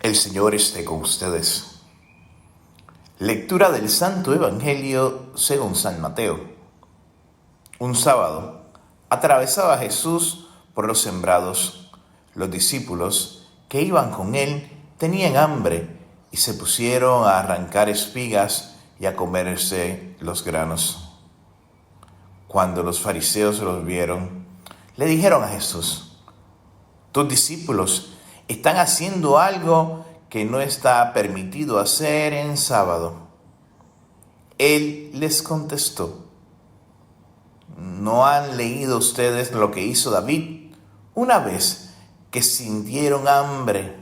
El Señor esté con ustedes. Lectura del Santo Evangelio según San Mateo. Un sábado, atravesaba Jesús por los sembrados. Los discípulos que iban con él tenían hambre y se pusieron a arrancar espigas y a comerse los granos. Cuando los fariseos los vieron, le dijeron a Jesús: tus discípulos están haciendo algo que no está permitido hacer en sábado. Él les contestó: ¿no han leído ustedes lo que hizo David una vez que sintieron hambre,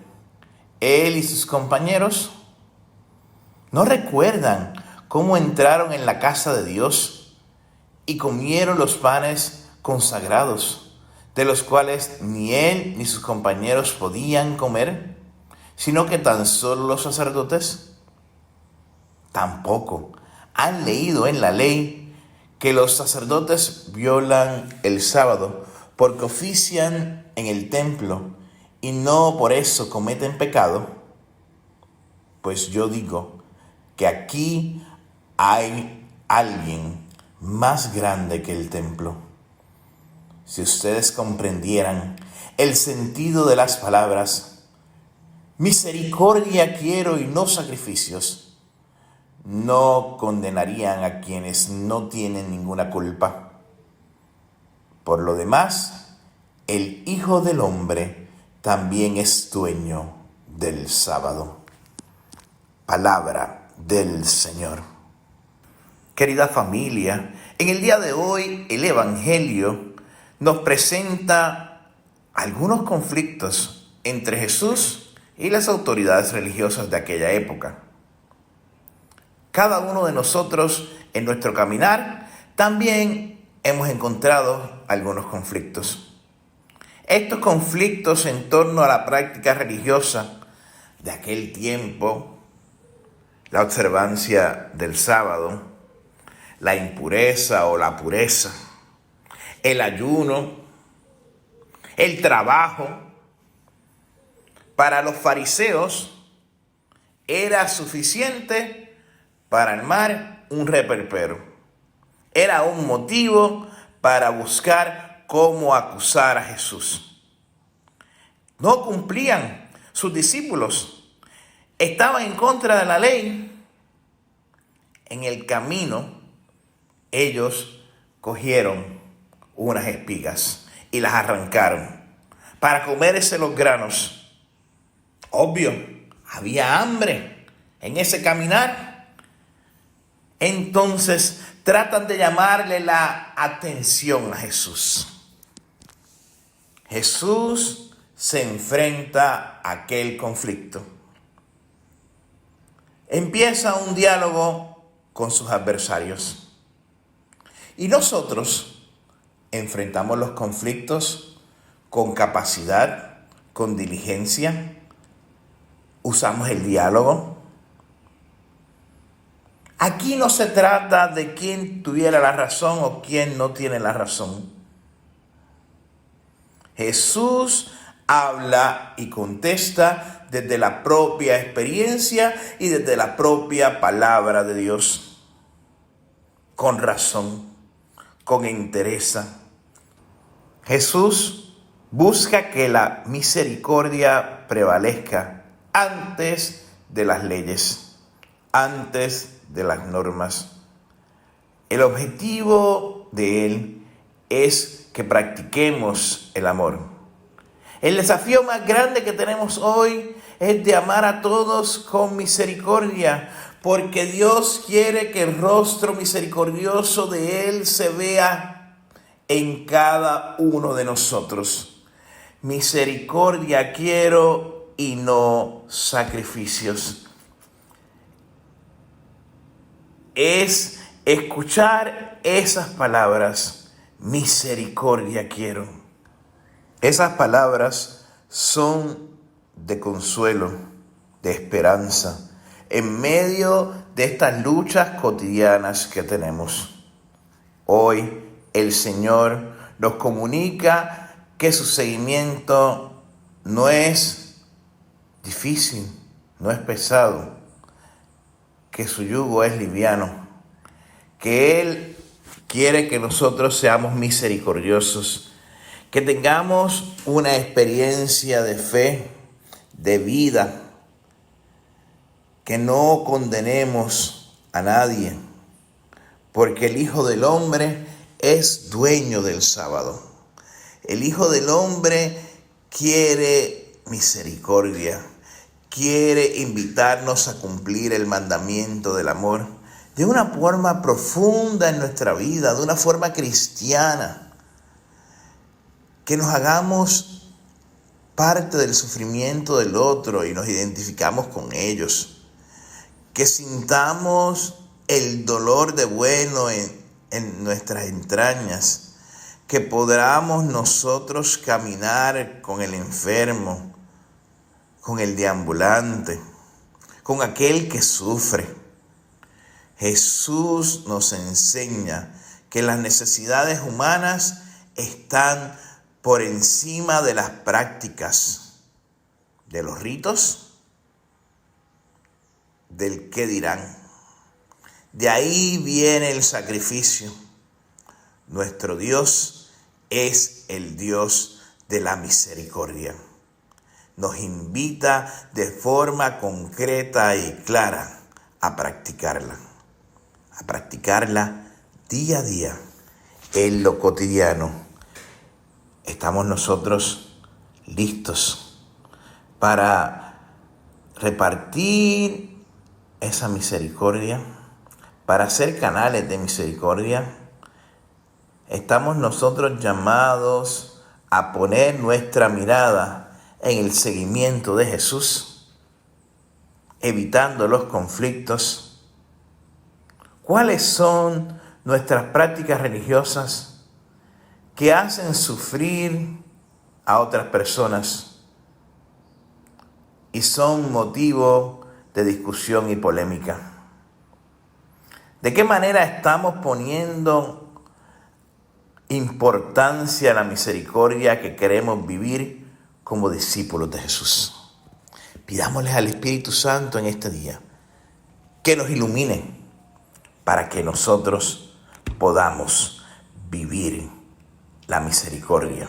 él y sus compañeros? ¿No recuerdan cómo entraron en la casa de Dios y comieron los panes consagrados, de los cuales ni él ni sus compañeros podían comer, sino que tan solo los sacerdotes? Tampoco han leído en la ley que los sacerdotes violan el sábado porque ofician en el templo y no por eso cometen pecado. Pues yo digo que aquí hay alguien más grande que el templo. Si ustedes comprendieran el sentido de las palabras, misericordia quiero y no sacrificios, no condenarían a quienes no tienen ninguna culpa. Por lo demás, el Hijo del Hombre también es dueño del sábado. Palabra del Señor. Querida familia, en el día de hoy el Evangelio nos presenta algunos conflictos entre Jesús y las autoridades religiosas de aquella época. Cada uno de nosotros en nuestro caminar también hemos encontrado algunos conflictos. Estos conflictos en torno a la práctica religiosa de aquel tiempo, la observancia del sábado, la impureza o la pureza, el ayuno, el trabajo, para los fariseos era suficiente para armar un reperpero. Era un motivo para buscar cómo acusar a Jesús. No cumplían, sus discípulos estaban en contra de la ley. En el camino, ellos cogieron unas espigas y las arrancaron para comerse los granos. Obvio, había hambre en ese caminar. Entonces tratan de llamarle la atención a Jesús. Jesús se enfrenta a aquel conflicto. Empieza un diálogo con sus adversarios. Y nosotros enfrentamos los conflictos con capacidad, con diligencia. Usamos el diálogo. Aquí no se trata de quién tuviera la razón o quién no tiene la razón. Jesús habla y contesta desde la propia experiencia y desde la propia palabra de Dios. Con razón, con entereza. Jesús busca que la misericordia prevalezca antes de las leyes, antes de las normas. El objetivo de Él es que practiquemos el amor. El desafío más grande que tenemos hoy es de amar a todos con misericordia, porque Dios quiere que el rostro misericordioso de Él se vea en cada uno de nosotros. Misericordia quiero y no sacrificios. Es escuchar esas palabras, misericordia quiero. Esas palabras son de consuelo, de esperanza, en medio de estas luchas cotidianas que tenemos. Hoy el Señor nos comunica que su seguimiento no es difícil, no es pesado, que su yugo es liviano, que Él quiere que nosotros seamos misericordiosos, que tengamos una experiencia de fe, de vida, que no condenemos a nadie, porque el Hijo del Hombre es dueño del sábado. El Hijo del Hombre quiere misericordia, quiere invitarnos a cumplir el mandamiento del amor de una forma profunda en nuestra vida, de una forma cristiana, que nos hagamos parte del sufrimiento del otro y nos identificamos con ellos, que sintamos el dolor de bueno en nuestras entrañas, que podamos nosotros caminar con el enfermo, con el deambulante, con aquel que sufre. Jesús nos enseña que las necesidades humanas están por encima de las prácticas, de los ritos, del qué dirán. De ahí viene el sacrificio. Nuestro Dios es el Dios de la misericordia. Nos invita de forma concreta y clara a practicarla día a día en lo cotidiano. Estamos nosotros listos para repartir esa misericordia, para ser canales de misericordia. Estamos nosotros llamados a poner nuestra mirada en el seguimiento de Jesús, evitando los conflictos. ¿Cuáles son nuestras prácticas religiosas que hacen sufrir a otras personas y son motivo de discusión y polémica? ¿De qué manera estamos poniendo importancia a la misericordia que queremos vivir como discípulos de Jesús? Pidámosle al Espíritu Santo en este día que nos ilumine para que nosotros podamos vivir la misericordia.